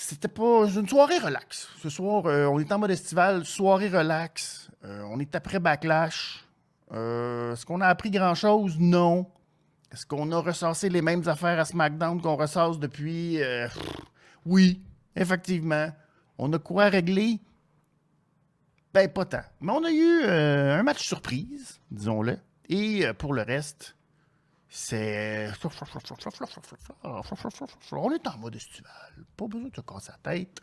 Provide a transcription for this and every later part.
C'était pas une soirée relax. Ce soir, on est en mode estival, soirée relax. On est après Backlash. Est-ce qu'on a appris grand-chose? Non. Est-ce qu'on a recensé les mêmes affaires à SmackDown qu'on ressasse depuis? Oui, effectivement. On a quoi régler? Ben, pas tant. Mais on a eu un match surprise, disons-le. Et pour le reste, c'est... On est en mode estival. Pas besoin de se casser la tête.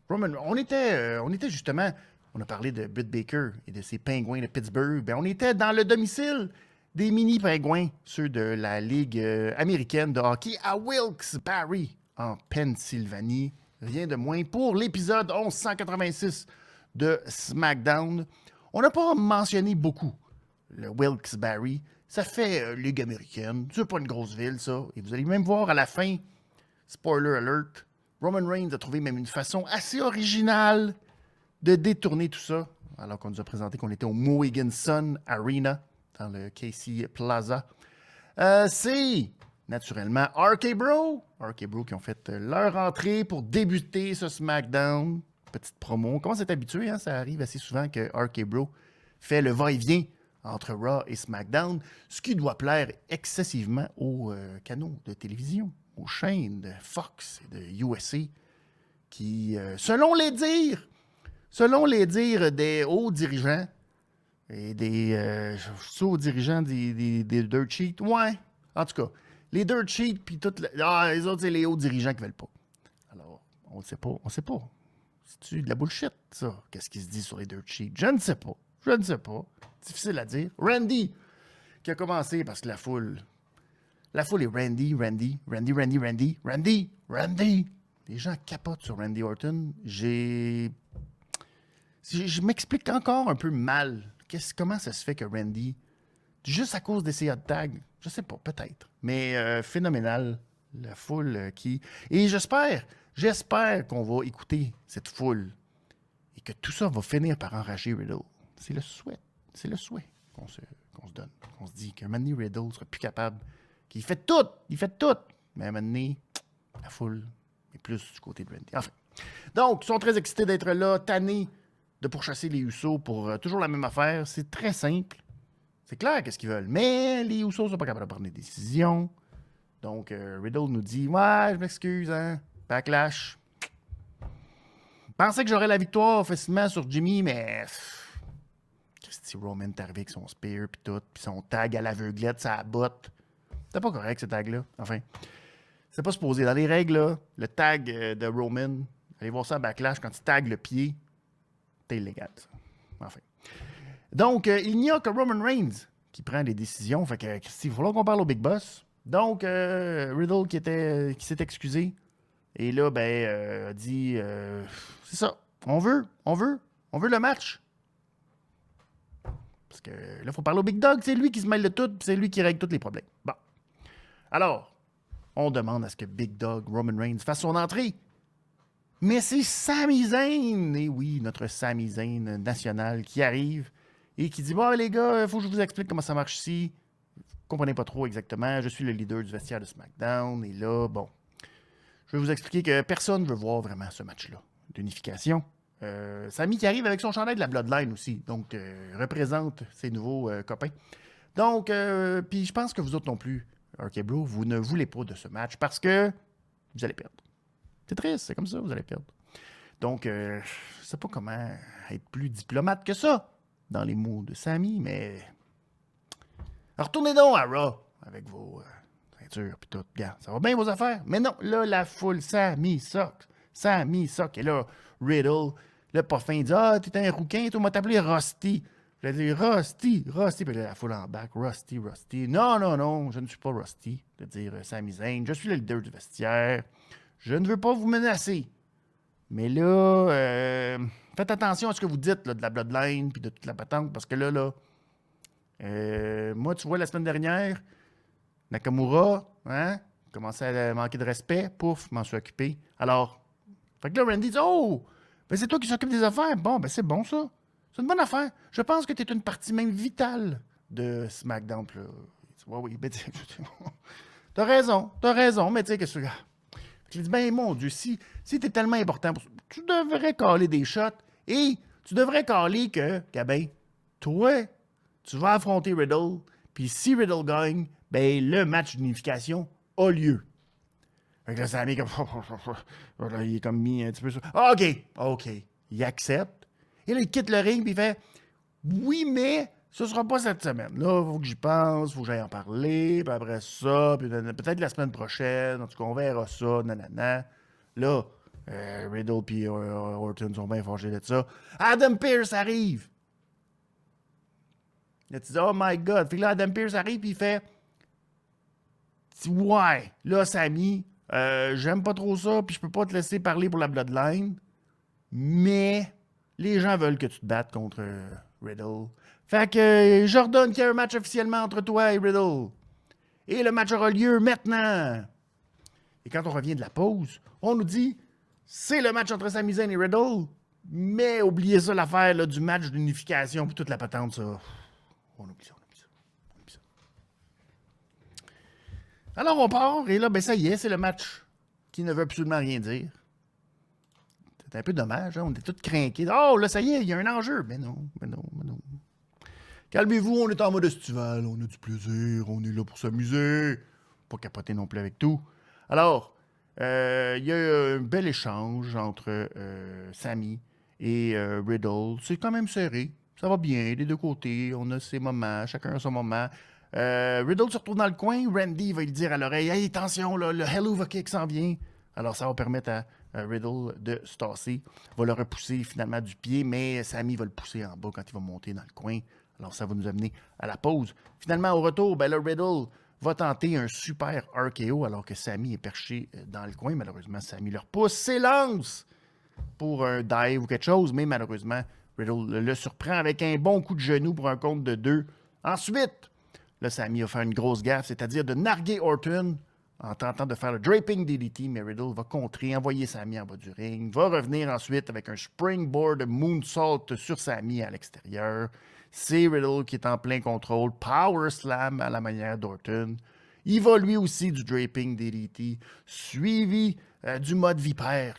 On était justement... On a parlé de Britt Baker et de ses pingouins de Pittsburgh. Ben, on était dans le domicile des mini-pingouins, ceux de la Ligue américaine de hockey à Wilkes-Barre, en Pennsylvanie. Rien de moins pour l'épisode 1186 de SmackDown. On n'a pas mentionné beaucoup le Wilkes-Barre. Ça fait Ligue américaine. C'est pas une grosse ville, ça. Et vous allez même voir à la fin, spoiler alert, Roman Reigns a trouvé même une façon assez originale de détourner tout ça, alors qu'on nous a présenté qu'on était au Mohegan Sun Arena, dans le KC Plaza. C'est naturellement RK Bro. RK Bro qui ont fait leur entrée pour débuter ce SmackDown. Petite promo. On commence à être habitué, hein? Ça arrive assez souvent que RK Bro fait le va-et-vient entre Raw et SmackDown, ce qui doit plaire excessivement aux canaux de télévision, aux chaînes de Fox et de USA, qui, selon les dires des hauts dirigeants et des hauts dirigeants des Dirt Sheets, ouais, en tout cas, les Dirt Sheets, puis les autres, c'est les hauts dirigeants qui veulent pas. Alors, on ne sait pas, C'est-tu de la bullshit, ça? Qu'est-ce qui se dit sur les Dirt Sheets? Je ne sais pas. Difficile à dire. Randy, qui a commencé parce que la foule est Randy. Les gens capotent sur Randy Orton. Je m'explique encore un peu mal. Comment ça se fait que Randy, juste à cause des hot tags, je sais pas, peut-être, mais phénoménal, la foule qui... Et j'espère qu'on va écouter cette foule et que tout ça va finir par enrager Riddle. C'est le souhait qu'on se donne. On se dit qu'un moment donné, Riddle sera plus capable, qu'il fait tout, mais à un moment donné, la foule est plus du côté de Randy. Enfin, donc, ils sont très excités d'être là, tannés de pourchasser les Usos pour toujours la même affaire. C'est très simple. C'est clair qu'est-ce qu'ils veulent. Mais les Usos sont pas capables de prendre des décisions. Donc, Riddle nous dit « Ouais, je m'excuse, hein. Backlash. Je pensais que j'aurais la victoire facilement sur Jimmy, mais... Christy Roman est arrivé avec son spear, puis tout, puis son tag à l'aveuglette, sa botte. C'était pas correct, ce tag-là. Enfin, c'est pas supposé. Dans les règles, là, le tag de Roman, allez voir ça à Backlash, quand il tag le pied, c'est illégal, ça. Enfin. Donc, il n'y a que Roman Reigns qui prend des décisions. Fait que, Christy, il va falloir qu'on parle au Big Boss. Donc, Riddle qui s'est excusé. Et là, a dit, c'est ça, on veut le match. Parce que là, il faut parler au Big Dog, c'est lui qui se mêle de tout, puis c'est lui qui règle tous les problèmes. Bon. Alors, on demande à ce que Big Dog, Roman Reigns, fasse son entrée. Mais c'est Sami Zayn, et oui, notre Sami Zayn national qui arrive et qui dit, bon, les gars, il faut que je vous explique comment ça marche ici. Vous ne comprenez pas trop exactement, je suis le leader du vestiaire de SmackDown, et là, bon, je vais vous expliquer que personne ne veut voir vraiment ce match-là d'unification. Sami qui arrive avec son chandail de la Bloodline aussi, donc représente ses nouveaux copains. Donc, puis je pense que vous autres non plus, RK Bro, vous ne voulez pas de ce match parce que vous allez perdre. C'est triste, c'est comme ça, vous allez perdre. Donc, je ne sais pas comment être plus diplomate que ça dans les mots de Sami, mais retournez donc à Raw avec vos ceintures et tout. Regarde, ça va bien vos affaires. Mais non, là, la foule, Sami suck. Et là, Riddle, le parfum, dit « Ah, t'es un rouquin, toi, m'a t'appelé Rusty. » Je lui ai dit « Rusty. » Puis là, la foule en back, Rusty. Non, je ne suis pas Rusty. De dire Sami Zayn, je suis le leader du vestiaire. Je ne veux pas vous menacer. Mais là, faites attention à ce que vous dites là, de la Bloodline puis de toute la patente, parce que là, moi, tu vois, la semaine dernière, Nakamura, hein, commençait à manquer de respect, pouf, m'en suis occupé. Alors, fait que là, Randy dit « Oh, ben c'est toi qui s'occupe des affaires. Bon, ben c'est bon, ça. C'est une bonne affaire. Je pense que tu es une partie même vitale de SmackDown. » Puis là, il dit « Ouais, oui, ben t'as raison, mais tu sais, qu'est-ce que... » Je dis, ben mon Dieu, si t'es tellement important, tu devrais caler des shots et tu devrais caler que, Gabin, toi, tu vas affronter Riddle, puis si Riddle gagne, ben le match d'unification a lieu. Fait que là, Sami, comme, là, il est comme mis un petit peu sur. Ah, OK. Il accepte. Et là, il quitte le ring, puis il fait, oui, mais ce sera pas cette semaine. Là, il faut que j'y pense, il faut que j'aille en parler, puis après ça, puis peut-être la semaine prochaine, en tout cas, on verra ça, nanana. Là, Riddle et Orton sont bien fâchés de ça. Adam Pearce arrive. Là, tu dis, oh my God. Puis là, Adam Pearce arrive, puis il fait, ouais, là, Sami, j'aime pas trop ça, puis je peux pas te laisser parler pour la Bloodline, mais les gens veulent que tu te battes contre Riddle. Fait que j'ordonne qu'il y ait un match officiellement entre toi et Riddle. Et le match aura lieu maintenant. Et quand on revient de la pause, on nous dit, c'est le match entre Sami Zayn et Riddle, mais oubliez ça, l'affaire là, du match d'unification, puis toute la patente, ça. On oublie ça. Alors on part, et là, ben ça y est, c'est le match qui ne veut absolument rien dire. C'est un peu dommage, hein? On est tous craqués. Oh, là, ça y est, il y a un enjeu. Mais non. Calmez-vous, on est en mode estival, on a du plaisir, on est là pour s'amuser. Pas capoter non plus avec tout. Alors, il y a un bel échange entre Sami et Riddle. C'est quand même serré. Ça va bien, des deux côtés. On a ses moments, chacun a son moment. Riddle se retrouve dans le coin. Randy va lui dire à l'oreille, hey, attention, là, le Hell of a Kick s'en vient. Alors, ça va permettre à Riddle de se tasser. Va le repousser finalement du pied, mais Sami va le pousser en bas quand il va monter dans le coin. Alors, ça va nous amener à la pause. Finalement, au retour, ben là, Riddle va tenter un super RKO alors que Sami est perché dans le coin. Malheureusement, Sami le repousse, s'élance pour un dive ou quelque chose, mais malheureusement, Riddle le surprend avec un bon coup de genou pour un compte de 2. Ensuite, là, Sami va faire une grosse gaffe, c'est-à-dire de narguer Orton en tentant de faire le draping DDT, mais Riddle va contrer, envoyer Sami en bas du ring, va revenir ensuite avec un springboard moonsault sur Sami à l'extérieur. C'est Riddle qui est en plein contrôle, power slam à la manière d'Orton. Il va lui aussi du draping DDT, suivi du mode vipère,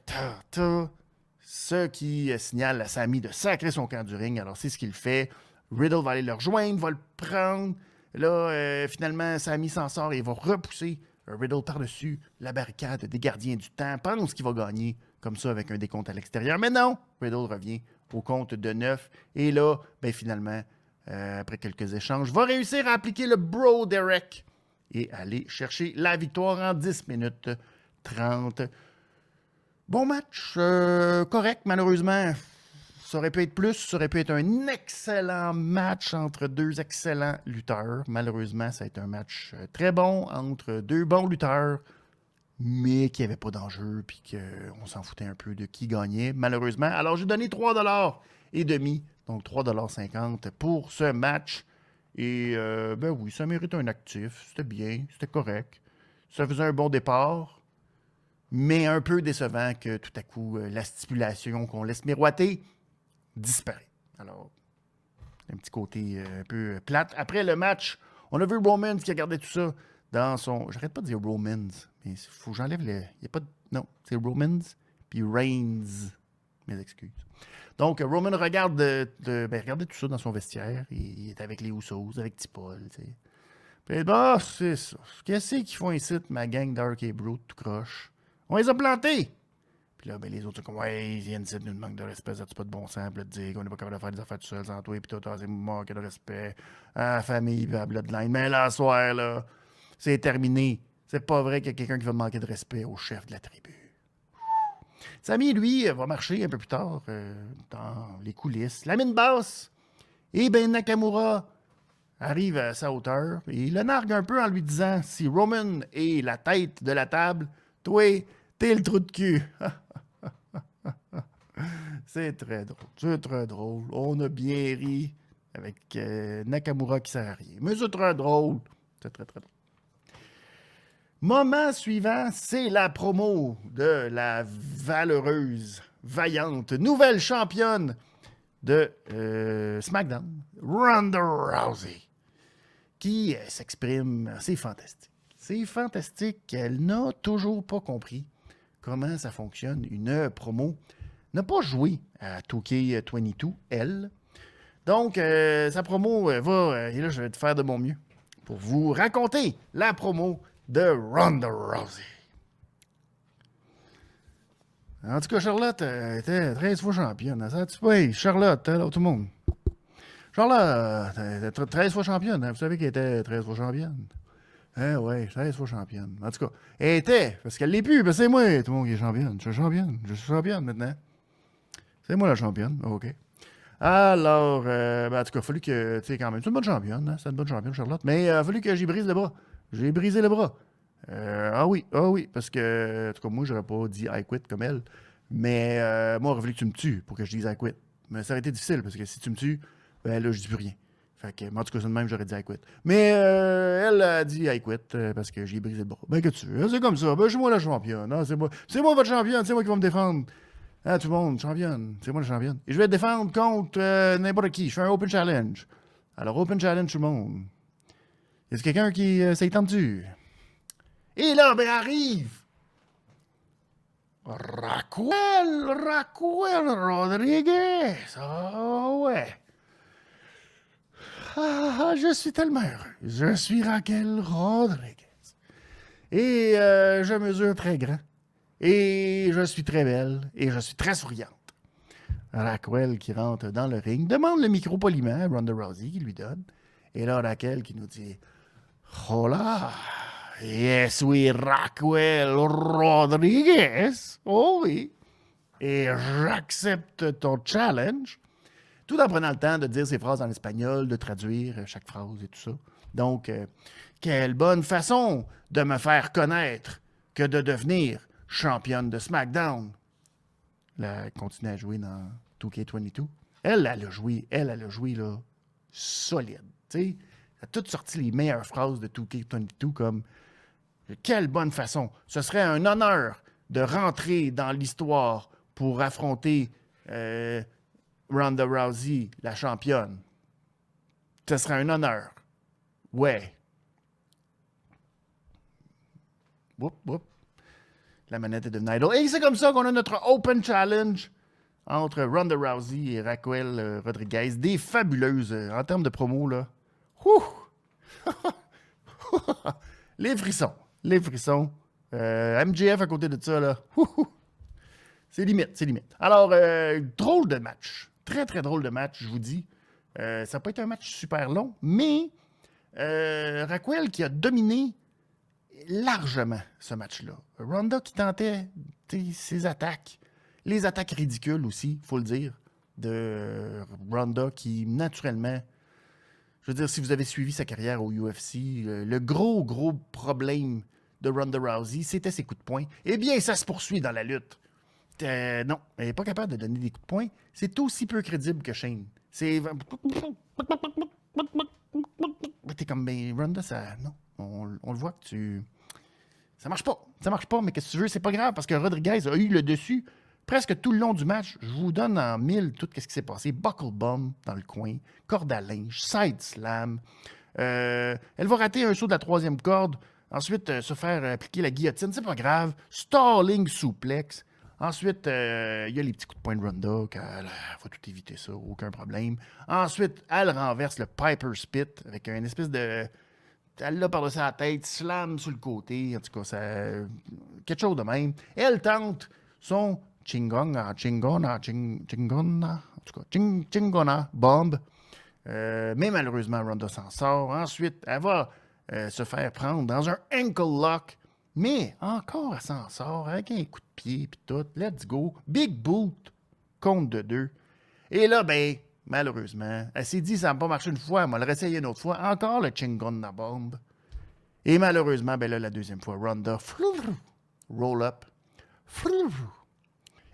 ce qui signale à Sami de sacrer son camp du ring. Alors c'est ce qu'il fait. Riddle va aller le rejoindre, va le prendre. Là, finalement, Sami s'en sort et va repousser Riddle par-dessus la barricade des gardiens du temps. Pense qu'il va gagner comme ça avec un décompte à l'extérieur. Mais non, Riddle revient au compte de 9. Et là, ben finalement, après quelques échanges, va réussir à appliquer le Bro Derek et aller chercher la victoire en 10 minutes 30. Bon match, correct, malheureusement. Ça aurait pu être plus, ça aurait pu être un excellent match entre deux excellents lutteurs. Malheureusement, ça a été un match très bon entre deux bons lutteurs, mais qui n'avait pas d'enjeu, puis qu'on s'en foutait un peu de qui gagnait, malheureusement. Alors, j'ai donné 3$ et demi, donc 3,50$ pour ce match. Et, ben oui, ça mérite un actif. C'était bien, c'était correct. Ça faisait un bon départ, mais un peu décevant que tout à coup, la stipulation qu'on laisse miroiter disparaît. Alors, un petit côté un peu plate. Après le match, on a vu Romans qui a gardé tout ça dans son... J'arrête pas de dire Romans, mais il faut que j'enlève le... Il y a pas de... Non, c'est Romans, puis Reigns. Mes excuses. Donc, Roman regarde regardez tout ça dans son vestiaire. Il est avec les Usos, avec T-Paul, tu sais. Puis, bah, c'est ça. Qu'est-ce qu'ils font ici, ma gang Dark et Brute, tout croche? On les a plantés! Puis là, ben, les autres sont comme, ouais, ils viennent ici d'une manque de respect, ça n'a pas de bon sens, puis de dire qu'on n'est pas capable de faire des affaires tout seul sans toi, puis toi, c'est manque de respect à la famille, puis à la bloodline. Mais là, ce soir, là, c'est terminé. C'est pas vrai qu'il y a quelqu'un qui va manquer de respect au chef de la tribu. Sami, lui, va marcher un peu plus tard dans les coulisses. La mine basse. Et ben Nakamura arrive à sa hauteur et il le nargue un peu en lui disant, si Roman est la tête de la table, toi, t'es le trou de cul. C'est très drôle. C'est très drôle. On a bien ri avec Nakamura qui sert à rien. Mais c'est très drôle. C'est très, très drôle. Moment suivant, c'est la promo de la valeureuse, vaillante, nouvelle championne de SmackDown, Ronda Rousey, qui s'exprime. C'est fantastique. C'est fantastique. Elle n'a toujours pas compris comment ça fonctionne, une promo. N'a pas joué à 2K22, elle. Donc, sa promo va, et là, je vais te faire de mon mieux pour vous raconter la promo de Ronda Rousey. En tout cas, Charlotte était 13 fois championne. Ça, tu sais, Charlotte, là, tout le monde. Charlotte était 13 fois championne. Vous savez qu'elle était 13 fois championne. Ouais, 13 fois championne. En tout cas, elle était, parce qu'elle l'est plus, parce que c'est moi, tout le monde qui est championne. Je suis championne maintenant. C'est moi la championne, OK. Alors, en tout cas, il a fallu que, tu sais, quand même, c'est une bonne championne, hein? C'est une bonne championne, Charlotte. Mais il a fallu que j'y brise le bras. J'ai brisé le bras. Ah oui, parce que, en tout cas, moi, j'aurais pas dit I quit comme elle. Mais moi, il aurait fallu que tu me tues pour que je dise I quit. Mais ça aurait été difficile, parce que si tu me tues, ben là, je dis plus rien. Fait que, en tout cas, c'est de même, j'aurais dit I quit. Mais elle a dit I quit parce que j'ai brisé le bras. Ben, que tu veux, c'est comme ça. Ben, je suis moi la championne. Hein? C'est moi votre championne, c'est moi qui va me défendre. Ah, tout le monde, championne. C'est moi la championne. Et je vais te défendre contre n'importe qui. Je fais un open challenge. Alors, open challenge, tout le monde. Est-ce quelqu'un qui s'est tendu? Et là, ben, arrive Raquel Rodriguez. Ah ouais. Je suis tellement heureux. Je suis Raquel Rodriguez. Et je mesure très grand. Et je suis très belle. Et je suis très souriante. Raquel qui rentre dans le ring demande le micro poliment à Ronda Rousey qui lui donne. Et là, Raquel qui nous dit Hola, yes, oui, Raquel Rodriguez. Oh oui. Et j'accepte ton challenge. Tout en prenant le temps de dire ses phrases en espagnol, de traduire chaque phrase et tout ça. Donc, quelle bonne façon de me faire connaître que de devenir championne de SmackDown. Elle continue à jouer dans 2K22. Elle a joué là, solide. Elle a toutes sorti les meilleures phrases de 2K22 comme quelle bonne façon. Ce serait un honneur de rentrer dans l'histoire pour affronter Ronda Rousey, la championne. Ce serait un honneur. Ouais. Whoop. La manette est devenue idle. Et c'est comme ça qu'on a notre Open Challenge entre Ronda Rousey et Raquel Rodriguez. Des fabuleuses en termes de promo, là. Les frissons. MJF à côté de ça, là. C'est limite. Alors, drôle de match. Très, très drôle de match, je vous dis. Ça n'a pas été un match super long, mais Raquel qui a dominé largement ce match-là. Ronda qui tentait ses attaques. Les attaques ridicules aussi, il faut le dire, de Ronda qui, naturellement, je veux dire, si vous avez suivi sa carrière au UFC, le gros problème de Ronda Rousey, c'était ses coups de poing. Eh bien, ça se poursuit dans la lutte. Non, elle n'est pas capable de donner des coups de poing. C'est aussi peu crédible que Shane. C'est... T'es comme, ben, Ronda, ça... Non, on le voit que tu... Ça marche pas, mais qu'est-ce que tu veux, c'est pas grave, parce que Rodriguez a eu le dessus presque tout le long du match. Je vous donne en mille tout ce qui s'est passé. Buckle bomb dans le coin, corde à linge, side slam. Elle va rater un saut de la troisième corde, ensuite se faire appliquer la guillotine, c'est pas grave. Stalling suplex. Ensuite, il y a les petits coups de poing de Ronda, qu'elle va tout éviter ça, aucun problème. Ensuite, elle renverse le Piper Spit avec une espèce de... Elle l'a par-dessus la tête, slam sur le côté, en tout cas, quelque chose de même. Elle tente son Chingona, en tout cas, Chingona bomb. Mais malheureusement, Ronda s'en sort. Ensuite, elle va se faire prendre dans un ankle lock. Mais encore, elle s'en sort avec un coup de pied puis tout. Let's go. Big boot. Compte de 2. Et là, ben, malheureusement, elle s'est dit ça n'a pas marché une fois, elle m'a le réessayé une autre fois. Encore le Chingona bomb. Et malheureusement, ben là, la deuxième fois, Ronda, roll up.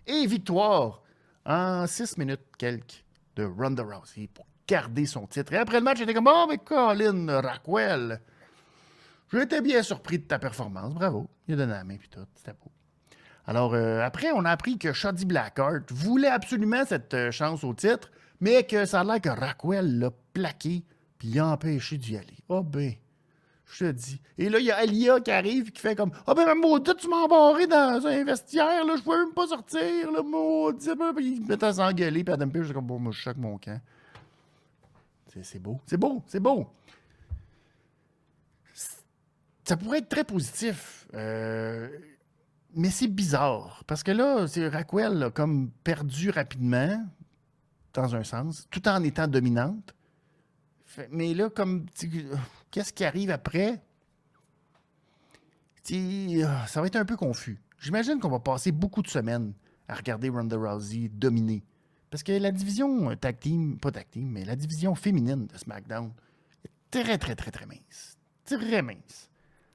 Et victoire en 6 minutes quelques de Ronda Rousey pour garder son titre. Et après le match, j'étais comme, oh, mais Colin Raquel, j'étais bien surpris de ta performance. Bravo. Il a donné la main puis tout. C'était beau. Alors, après, on a appris que Shotzi Blackheart voulait absolument cette chance au titre, mais que ça a l'air que Raquel l'a plaqué puis l'a empêché d'y aller. Oh ben, Je te dis. Et là, il y a Alia qui arrive qui fait comme ah ben, maudit, tu m'as embarré dans un vestiaire, là, je pouvais même pas sortir, là, maudit. Puis il me met à s'engueuler, puis Adam Pearce, je suis comme bon, moi, je choque mon camp. C'est beau. C'est beau. C'est beau. Ça pourrait être très positif. Mais c'est bizarre. Parce que là, c'est Raquel a comme perdu rapidement, dans un sens, tout en étant dominante. Mais là, comme qu'est-ce qui arrive après? Ça va être un peu confus. J'imagine qu'on va passer beaucoup de semaines à regarder Ronda Rousey dominer. Parce que la division tag team, pas tag team, mais la division féminine de SmackDown est très, très, très, très mince. Très mince.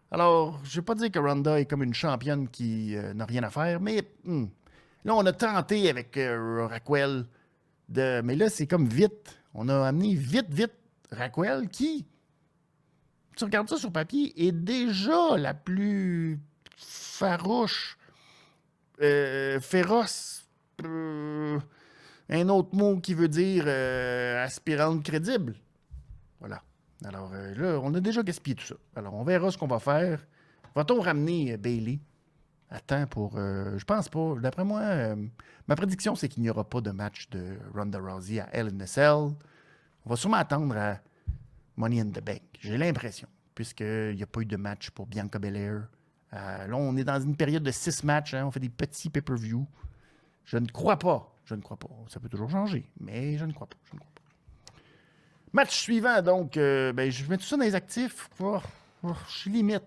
Alors, je ne vais pas dire que Ronda est comme une championne qui n'a rien à faire, mais là, on a tenté avec Raquel mais là, c'est comme vite. On a amené vite, vite Raquel qui, tu regardes ça sur papier, est déjà la plus farouche, féroce, un autre mot qui veut dire aspirante crédible. Voilà. Alors là, on a déjà gaspillé tout ça. Alors, on verra ce qu'on va faire. Va-t-on ramener Bayley à temps pour... je pense pas. D'après moi, ma prédiction, c'est qu'il n'y aura pas de match de Ronda Rousey à Hell in a Cell. On va sûrement attendre à Money in the Bank. J'ai l'impression, puisqu'il n'y a pas eu de match pour Bianca Belair. Là, on est dans une période de 6 matchs. Hein, on fait des petits pay-per-view. Je ne crois pas. Je ne crois pas. Ça peut toujours changer, mais je ne crois pas. Je ne crois pas. Match suivant, donc, je mets tout ça dans les actifs. Je suis limite.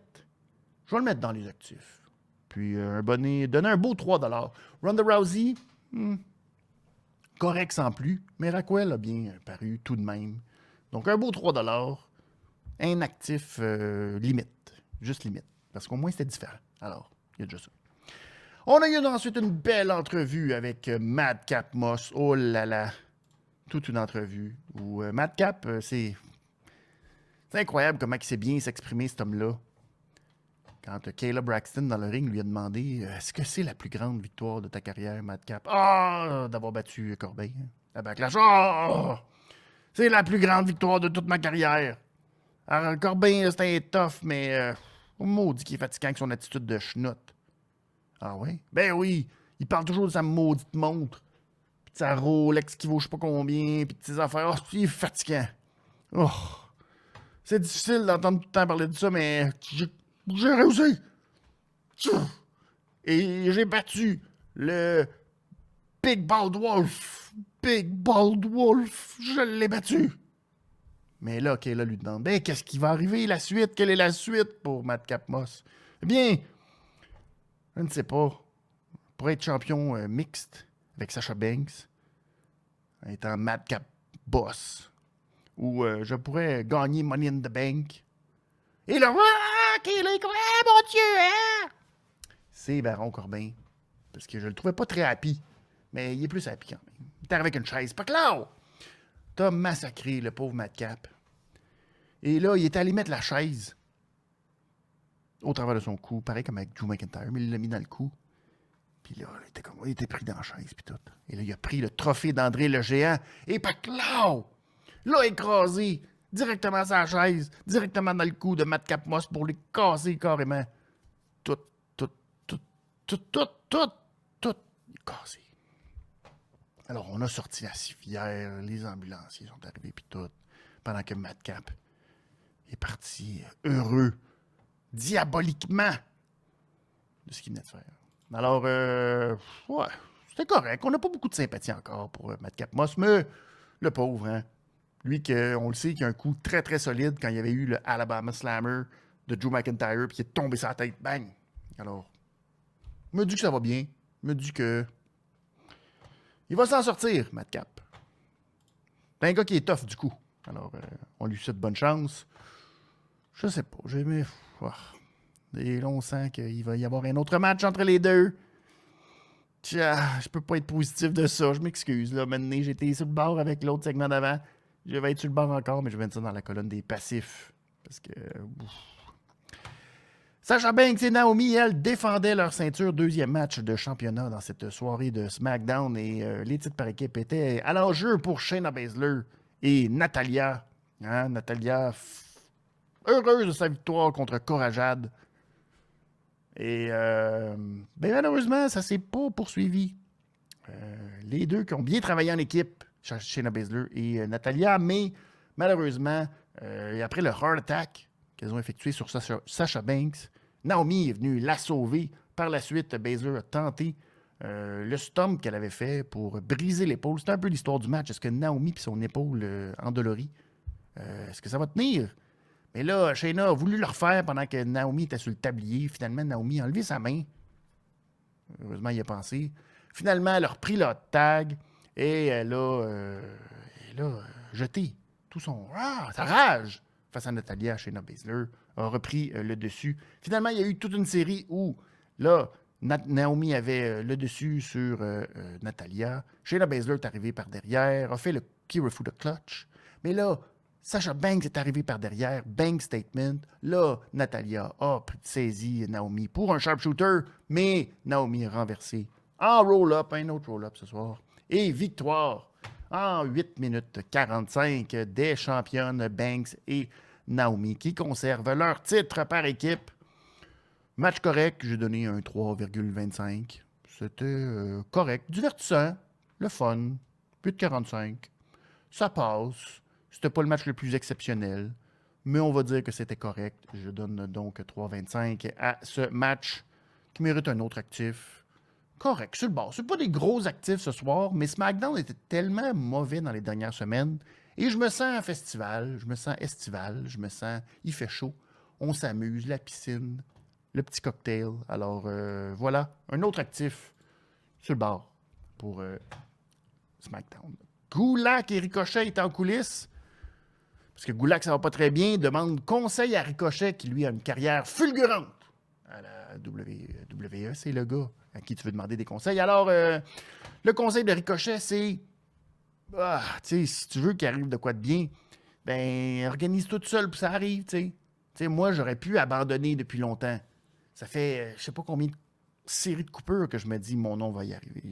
Je vais le mettre dans les actifs. Puis, donner un beau 3$. Ronda Rousey, correct sans plus, mais Raquel a bien paru tout de même. Donc, un beau 3$. Un actif limite. Juste limite. Parce qu'au moins, c'était différent. Alors, il y a déjà ça. On a eu ensuite une belle entrevue avec Madcap Moss. Oh là là. Toute une entrevue où Madcap, c'est incroyable comment il sait bien s'exprimer, cet homme-là. Quand Kayla Braxton, dans le ring, lui a demandé est-ce que c'est la plus grande victoire de ta carrière, Madcap? Ah, d'avoir battu Corbeil. La Backlash. Ah, c'est la plus grande victoire de toute ma carrière. Alors, Corbin, c'était tough, mais maudit qu'il est fatigant avec son attitude de schnout. Ah oui? Ben oui, il parle toujours de sa maudite montre. Sa Rolex qui vaut je sais pas combien, puis de ses affaires. Oh, il est fatigant. Oh. C'est difficile d'entendre tout le temps parler de ça, mais j'ai réussi. Et j'ai battu le Big Bald Wolf. Big Bald Wolf. Je l'ai battu. Mais là, Kayla lui demande qu'est-ce qui va arriver, la suite? Quelle est la suite pour Madcap Moss? Eh bien, je ne sais pas. Pour être champion mixte avec Sasha Banks, étant Madcap Boss, où je pourrais gagner Money in the Bank. Et là, Kayla est comme mon Dieu, hein? C'est Baron Corbin. Parce que je le trouvais pas très happy. Mais il est plus happy quand même. Il est arrivé avec une chaise. Pas que là! T'as massacré le pauvre Madcap. Et là, il est allé mettre la chaise au travers de son cou, pareil comme avec Drew McIntyre, mais il l'a mis dans le cou. Puis là, il était pris dans la chaise, puis tout. Et là, il a pris le trophée d'André le Géant, et paclao! Là, écrasé, directement sur la chaise, directement dans le cou de Madcap Moss pour lui casser carrément. Tout, cassé. Alors, on a sorti la civière, les ambulanciers sont arrivés, puis tout, pendant que Madcap est parti heureux, diaboliquement, de ce qu'il venait de faire. Alors, ouais, c'était correct. On n'a pas beaucoup de sympathie encore pour Madcap Moss, mais le pauvre, hein. Lui, on le sait, qui a un coup très, très solide quand il y avait eu le Alabama Slammer de Drew McIntyre, puis il est tombé sur la tête, bang! Alors, il me dit que ça va bien. Il me dit que il va s'en sortir, Madcap. C'est un gars qui est tough, du coup. Alors, on lui souhaite bonne chance. Je sais pas, et là, on sent qu'il va y avoir un autre match entre les deux. Je peux pas être positif de ça, je m'excuse. Là, maintenant, j'étais sur le bord avec l'autre segment d'avant. Je vais être sur le bord encore, mais je vais mettre ça dans la colonne des passifs. Parce que... Sasha Banks et Naomi, elles, défendaient leur ceinture. Deuxième match de championnat dans cette soirée de SmackDown. Et les titres par équipe étaient à l'enjeu pour Shayna Baszler et Natalya. Hein, Natalya heureuse de sa victoire contre Corajad. Et malheureusement, ça ne s'est pas poursuivi. Les deux qui ont bien travaillé en équipe, Shayna Baszler et Natalya, mais malheureusement, après le heart attack qu'elles ont effectué sur Sasha Banks, Naomi est venue la sauver. Par la suite, Baszler a tenté le stomp qu'elle avait fait pour briser l'épaule. C'était un peu l'histoire du match. Est-ce que Naomi et son épaule endolorie, est-ce que ça va tenir? Mais là, Shayna a voulu le refaire pendant que Naomi était sur le tablier. Finalement, Naomi a enlevé sa main. Heureusement, il a pensé. Finalement, elle a repris le hot tag et elle a jeté tout sa rage face à Natalya. Shayna Baszler a repris le dessus. Finalement, il y a eu toute une série où, là, Naomi avait le dessus sur Natalya. Shayna Baszler est arrivée par derrière, a fait le Kirifuda Clutch. Mais là, Sasha Banks est arrivée par derrière, Banks Statement. Là, Natalya a saisi Naomi pour un sharpshooter, mais Naomi est renversée en roll-up, un autre roll-up ce soir. Et victoire en 8 minutes 45 des championnes Banks et Naomi qui conservent leur titre par équipe. Match correct, j'ai donné un 3,25. C'était correct, divertissant, le fun, 8,45. Ça passe. C'était pas le match le plus exceptionnel, mais on va dire que c'était correct. Je donne donc 3,25 à ce match qui mérite un autre actif. Correct, sur le bord. C'est pas des gros actifs ce soir, mais SmackDown était tellement mauvais dans les dernières semaines. Et je me sens en festival, je me sens estival, je me sens... Il fait chaud, on s'amuse, la piscine, le petit cocktail. Alors, voilà, un autre actif sur le bord pour SmackDown. Gulak et Ricochet étaient en coulisses. Parce que Gulak, ça va pas très bien, demande conseil à Ricochet, qui lui a une carrière fulgurante à la WWE. C'est le gars à qui tu veux demander des conseils. Alors, le conseil de Ricochet, c'est... si tu veux qu'il arrive de quoi de bien, ben, organise tout seul, puis ça arrive, tu sais. Moi, j'aurais pu abandonner depuis longtemps. Ça fait, je sais pas combien de séries de coupures que je me dis, mon nom va y arriver.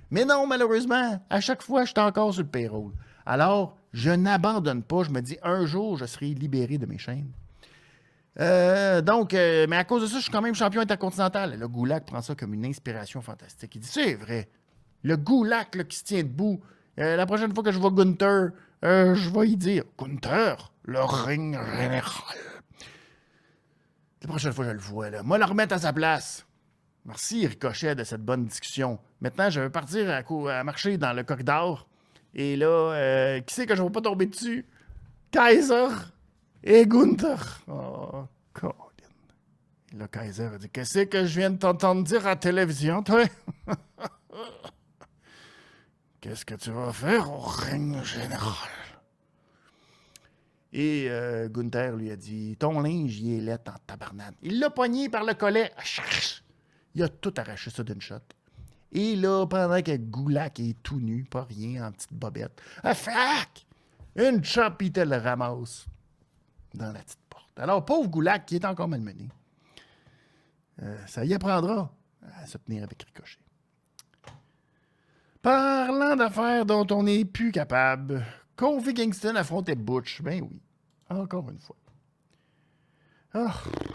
Mais non, malheureusement, à chaque fois, je suis encore sur le payroll. Alors, je n'abandonne pas. Je me dis, un jour, je serai libéré de mes chaînes. Mais à cause de ça, je suis quand même champion intercontinental. Le Gulak prend ça comme une inspiration fantastique. Il dit, c'est vrai. Le Gulak là, qui se tient debout. La prochaine fois que je vois Gunther, je vais y dire, Gunther, le ring général. La prochaine fois que je le vois, là, moi, le remettre à sa place. Merci, Ricochet, de cette bonne discussion. Maintenant, je vais partir à marcher dans le corridor. Et là, qui c'est que je ne vais pas tomber dessus? Kaiser et Gunther. Oh, Colin. Et là, Kaiser a dit, qu'est-ce que je viens de t'entendre dire à la télévision, toi? Qu'est-ce que tu vas faire au règne général? Et Gunther lui a dit, ton linge, il est laid en tabarnane. Il l'a pogné par le collet. Il a tout arraché ça d'une shot. Et là, pendant que Gulak est tout nu, pas rien, en petite bobette, flac! Une chop, il te le ramasse dans la petite porte. Alors, pauvre Gulak, qui est encore malmené, ça y apprendra à se tenir avec Ricochet. Parlant d'affaires dont on n'est plus capable, Kofi Kingston affrontait Butch. Ben oui, encore une fois.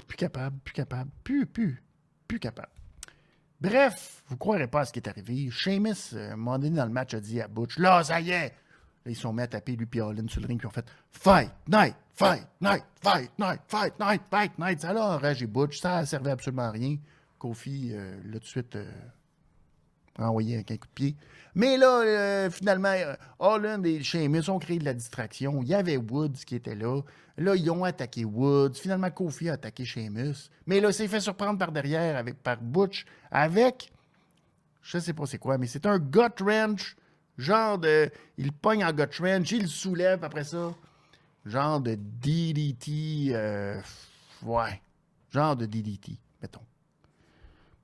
Plus capable, plus capable. Bref, vous ne croirez pas à ce qui est arrivé. Sheamus, à un moment donné dans le match, a dit à Butch, là, ça y est! Là, ils sont mis à taper lui et Holland sur le ring, puis ils ont fait Fight Night, Fight Night, Fight Night, Fight Night, Fight Night. Ça a enragé Butch, ça ne servait absolument à rien. Kofi l'a tout de suite envoyé avec un coup de pied. Mais là, finalement, Holland et Sheamus ont créé de la distraction. Il y avait Woods qui était là. Là, ils ont attaqué Woods. Finalement, Kofi a attaqué Sheamus. Mais là, il s'est fait surprendre par derrière par Butch avec, je sais pas c'est quoi, mais c'est un gut wrench. Genre de, il pogne en gut wrench, il le soulève après ça. Genre de DDT, genre de DDT, mettons.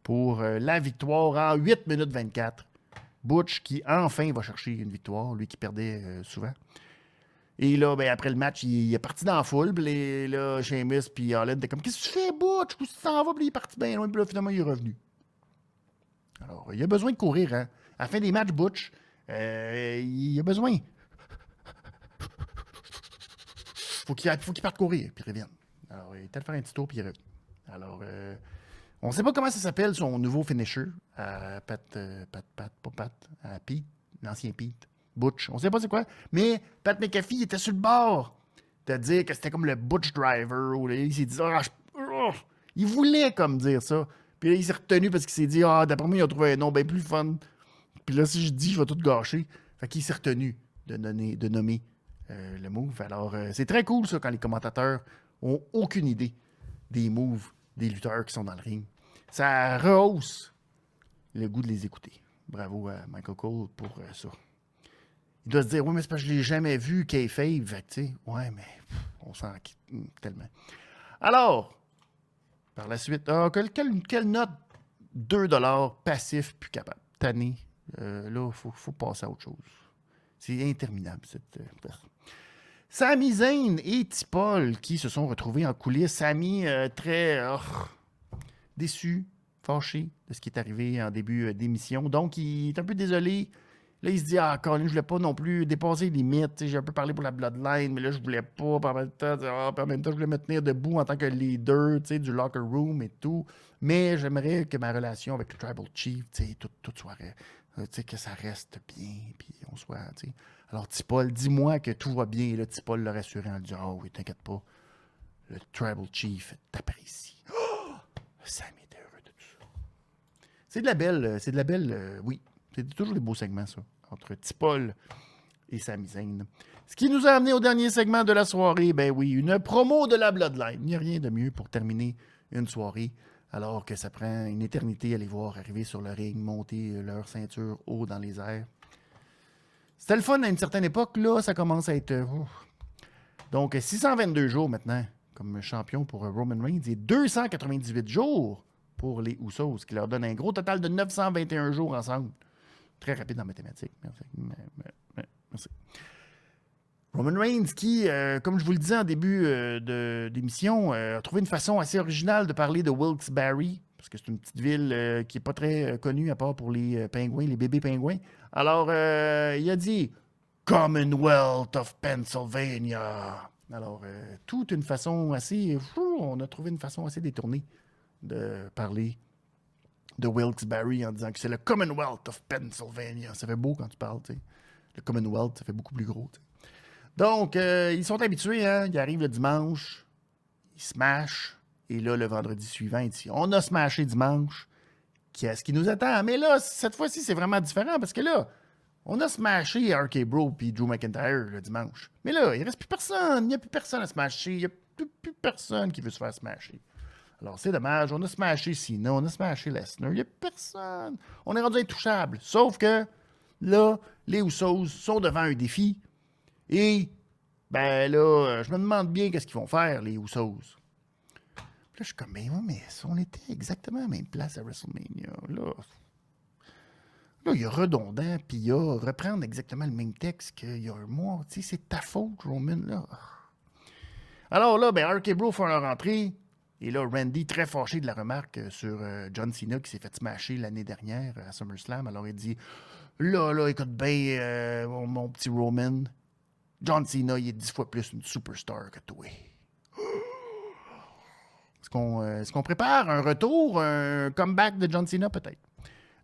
Pour la victoire en 8 minutes 24. Butch qui enfin va chercher une victoire, lui qui perdait souvent. Et là, ben, après le match, il est parti dans la foule. Puis là, Sheamus puis Holland étaient comme, qu'est-ce que tu fais, Butch? Où tu t'en vas? Puis il est parti bien loin. Puis là, finalement, il est revenu. Alors, il a besoin de courir. Hein? À la fin des matchs, Butch, il a besoin faut qu'il parte courir, puis il revienne. Alors, il est allé faire un petit tour, puis il revient. Alors, on ne sait pas comment ça s'appelle, son nouveau finisher. À à Pete, l'ancien Pete. Butch, on ne sait pas c'est quoi. Mais Pat McAfee, il était sur le bord de dire que c'était comme le Butch Driver. Ou il s'est dit, il voulait comme dire ça. Puis là, il s'est retenu parce qu'il s'est dit, d'après moi, il a trouvé un nom bien plus fun. Puis là, si je dis, je vais tout gâcher. Fait qu'il s'est retenu de nommer le move. Alors, c'est très cool, ça, quand les commentateurs ont aucune idée des moves des lutteurs qui sont dans le ring. Ça rehausse le goût de les écouter. Bravo à Michael Cole pour ça. Il doit se dire, oui, mais c'est parce que je ne l'ai jamais vu, kayfabe. Fait que, tu sais, ouais, mais on s'en quitte tellement. Alors, par la suite, quelle note? 2$ passif, plus capable. Tanné. Là, il faut passer à autre chose. C'est interminable, cette Sami Zayn et T-Paul qui se sont retrouvés en coulisses. Sami très déçu, fâché de ce qui est arrivé en début d'émission. Donc, il est un peu désolé. Là, il se dit, Colin, je voulais pas non plus dépasser les limites. J'ai un peu parlé pour la Bloodline, mais là, je voulais pas. En même temps, je voulais me tenir debout en tant que leader du locker room et tout. Mais j'aimerais que ma relation avec le Tribal Chief, tout soit... que ça reste bien, puis on soit... Alors, T-Paul, dis-moi que tout va bien. Et là, T-Paul l'a rassuré en lui disant, oui, t'inquiète pas. Le Tribal Chief t'apprécie. Sam était heureux de tout ça. C'est de la belle, oui. C'est toujours des beaux segments, ça, entre T-Paul et Sami Zayn. Ce qui nous a amené au dernier segment de la soirée, ben oui, une promo de la Bloodline. Il n'y a rien de mieux pour terminer une soirée, alors que ça prend une éternité à les voir arriver sur le ring, monter leur ceinture haut dans les airs. C'était le fun à une certaine époque, là, ça commence à être... Donc, 622 jours maintenant comme champion pour Roman Reigns et 298 jours pour les Usos, ce qui leur donne un gros total de 921 jours ensemble. Très rapide en mathématiques. Merci. Roman Reigns qui, comme je vous le disais en début d'émission, a trouvé une façon assez originale de parler de Wilkes-Barre, parce que c'est une petite ville qui n'est pas très connue à part pour les pingouins, les bébés pingouins. Alors, il a dit « Commonwealth of Pennsylvania ». Alors, toute une façon assez... on a trouvé une façon assez détournée de parler de Wilkes-Barre en disant que c'est le Commonwealth of Pennsylvania. Ça fait beau quand tu parles, tu sais. Le Commonwealth, ça fait beaucoup plus gros, tu sais. Donc, ils sont habitués, hein. Ils arrivent le dimanche, ils smashent, et là, le vendredi suivant, ils disent « On a smashé dimanche, qu'est-ce qui nous attend? » Mais là, cette fois-ci, c'est vraiment différent, parce que là, on a smashé RK Bro puis Drew McIntyre le dimanche. Mais là, il ne reste plus personne. Il n'y a plus personne à smasher. Il n'y a plus personne qui veut se faire smasher. Alors, c'est dommage. On a smashé Cena, on a smashé Lesnar. Il n'y a personne. On est rendu intouchable. Sauf que, là, les Usos sont devant un défi. Et, ben là, je me demande bien qu'est-ce qu'ils vont faire, les Usos. Puis là, je suis comme, mais on était exactement à la même place à WrestleMania. Là, il y a redondant, puis il y a reprendre exactement le même texte qu'il y a un mois. Tu sais, c'est ta faute, Roman, là. Alors là, ben, RK Bro font leur entrée. Et là, Randy, très fâché de la remarque sur John Cena qui s'est fait smasher l'année dernière à SummerSlam. Alors, il dit, là, écoute bien, mon petit Roman, John Cena, il est 10 fois plus une superstar que toi. Est-ce qu'on prépare un retour, un comeback de John Cena, peut-être?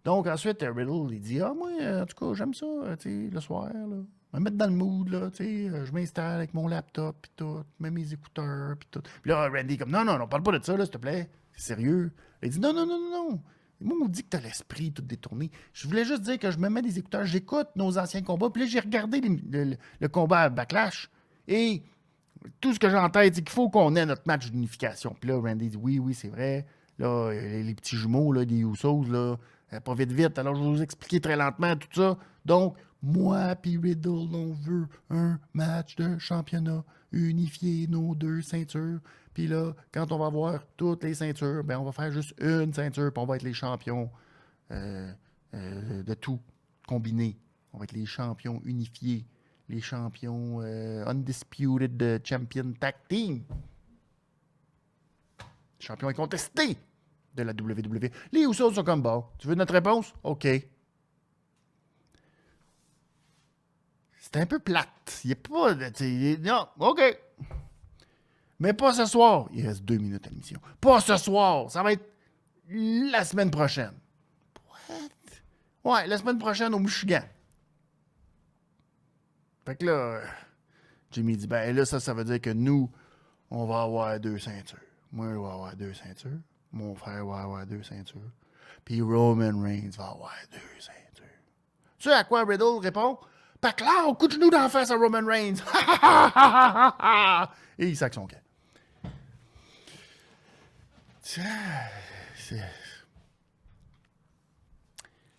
Donc, ensuite, Riddle, il dit, moi, en tout cas, j'aime ça, tu sais, le soir, là. Je vais me mettre dans le mood, là, tu sais, je m'installe avec mon laptop, puis tout, mets mes écouteurs, puis tout. Puis là, Randy, comme, non, parle pas de ça, là, s'il te plaît, c'est sérieux. Il dit, non. Moi, on me dit que t'as l'esprit tout détourné. Je voulais juste dire que je me mets des écouteurs, j'écoute nos anciens combats, puis là, j'ai regardé le combat à Backlash, et tout ce que j'ai en tête, c'est qu'il faut qu'on ait notre match d'unification. Puis là, Randy dit, oui, c'est vrai. Là, les petits jumeaux, là, des Usos, là, pas vite. Alors, je vais vous expliquer très lentement tout ça. Donc, moi puis Riddle, on veut un match de championnat, unifier nos deux ceintures. Puis là, quand on va avoir toutes les ceintures, ben on va faire juste une ceinture, puis on va être les champions de tout combiné. On va être les champions unifiés, les champions Undisputed Champion Tag Team. Champion incontesté de la WWE. Les Usos sont comme, bon, tu veux notre réponse? OK. C'est un peu plate. Il n'y a pas de... Non, OK. Mais pas ce soir. Il reste 2 minutes à l'émission. Pas ce soir. Ça va être la semaine prochaine. What? Ouais, la semaine prochaine au Michigan. Fait que là, Jimmy dit, ben là, ça veut dire que nous, on va avoir 2 ceintures. Moi, je vais avoir 2 ceintures. Mon frère va avoir 2 ceintures. Puis Roman Reigns va avoir 2 ceintures. Tu sais à quoi Riddle répond? Paclao, coup de genou d'en face à Roman Reigns. Et il sac son camp.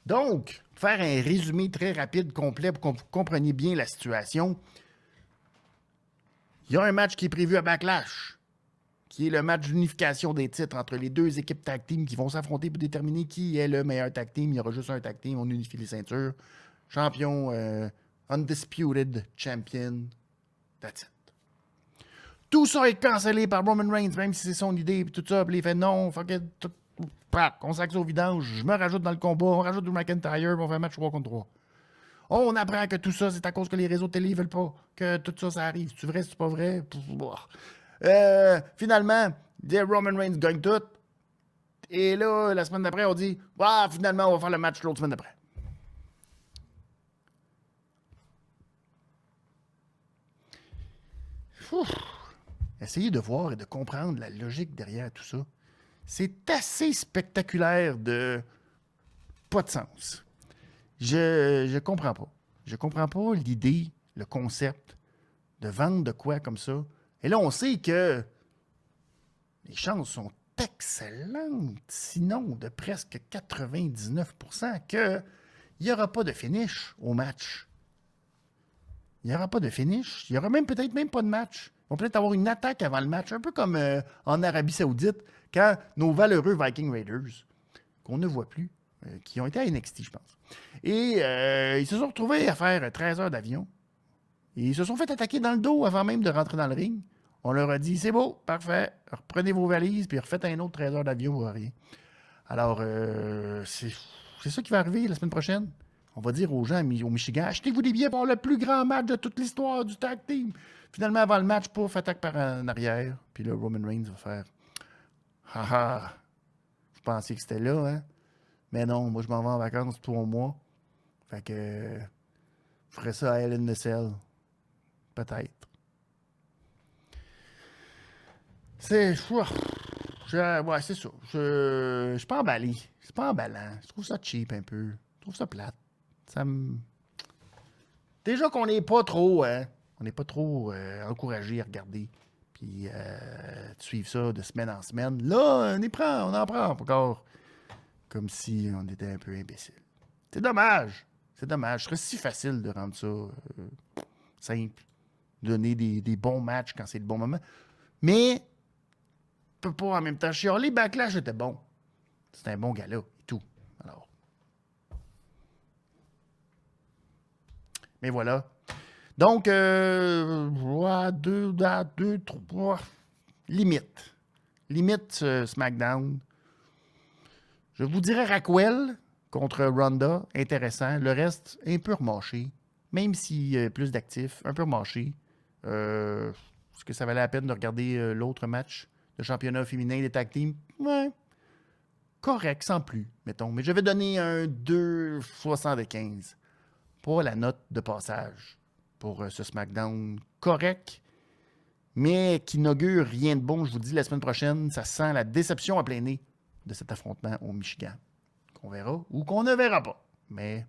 Donc, faire un résumé très rapide, complet, pour que vous compreniez bien la situation. Il y a un match qui est prévu à Backlash, qui est le match d'unification des titres entre les 2 équipes tag team qui vont s'affronter pour déterminer qui est le meilleur tag team. Il y aura juste un tag team, on unifie les ceintures. Champion, undisputed champion, that's it. Tout ça est cancellé par Roman Reigns, même si c'est son idée, et tout ça, puis il fait non, fuck it, tout, on sac ça au vidange, je me rajoute dans le combat, on rajoute du McIntyre, on fait un match 3 contre 3. On apprend que tout ça, c'est à cause que les réseaux de télé veulent pas que tout ça, ça arrive. C'est vrai, c'est pas vrai? Finalement, Roman Reigns gagne tout. Et là, la semaine d'après, on dit, finalement, on va faire le match l'autre semaine d'après. Essayez de voir et de comprendre la logique derrière tout ça. C'est assez spectaculaire de pas de sens. Je comprends pas. Je comprends pas l'idée, le concept de vendre de quoi comme ça. Et là, on sait que les chances sont excellentes, sinon de presque 99%, qu'il n'y aura pas de finish au match. Il n'y aura pas de finish. Il n'y aura même peut-être même pas de match. Ils vont peut-être avoir une attaque avant le match, un peu comme en Arabie Saoudite, quand nos valeureux Viking Raiders, qu'on ne voit plus, qui ont été à NXT, je pense. Et ils se sont retrouvés à faire 13 heures d'avion. Et ils se sont fait attaquer dans le dos avant même de rentrer dans le ring. On leur a dit, c'est beau, parfait, reprenez vos valises, puis refaites un autre 13 heures d'avion ou rien. Alors, c'est ça qui va arriver la semaine prochaine. On va dire aux gens au Michigan, achetez-vous des billets pour le plus grand match de toute l'histoire du tag team. Finalement, avant le match, pouf, attaque par en arrière. Puis là, Roman Reigns va faire, haha, je pensais que c'était là, hein? Mais non, moi, je m'en vais en vacances 3 mois. Fait que je ferais ça à Hell in the Cell. Peut-être. C'est... ouais, c'est ça. Je suis pas emballé. C'est pas emballant. Je trouve ça cheap un peu. Je trouve ça plate. Ça me... Déjà qu'on n'est pas trop... on n'est pas trop encouragé à regarder. Puis de suivre ça de semaine en semaine. Là, on en prend encore. Comme si on était un peu imbécile. C'est dommage. C'est dommage. Ce serait si facile de rendre ça simple. Donner des bons matchs quand c'est le bon moment. Mais, on peut pas en même temps chialer. Backlash était bon. C'était un bon gars-là et tout. Alors. Mais voilà. Donc, 2, 3. Limite. Limite SmackDown. Je vous dirais Raquel contre Ronda, intéressant. Le reste, un peu remâché. Même si plus d'actifs, un peu remâché. Est-ce que ça valait la peine de regarder l'autre match de championnat féminin des tag teams? Ouais. Correct, sans plus, mettons. Mais je vais donner un 2,75 pour la note de passage pour ce SmackDown correct, mais qui n'augure rien de bon. Je vous dis, la semaine prochaine, ça sent la déception à plein nez de cet affrontement au Michigan. Qu'on verra ou qu'on ne verra pas. Mais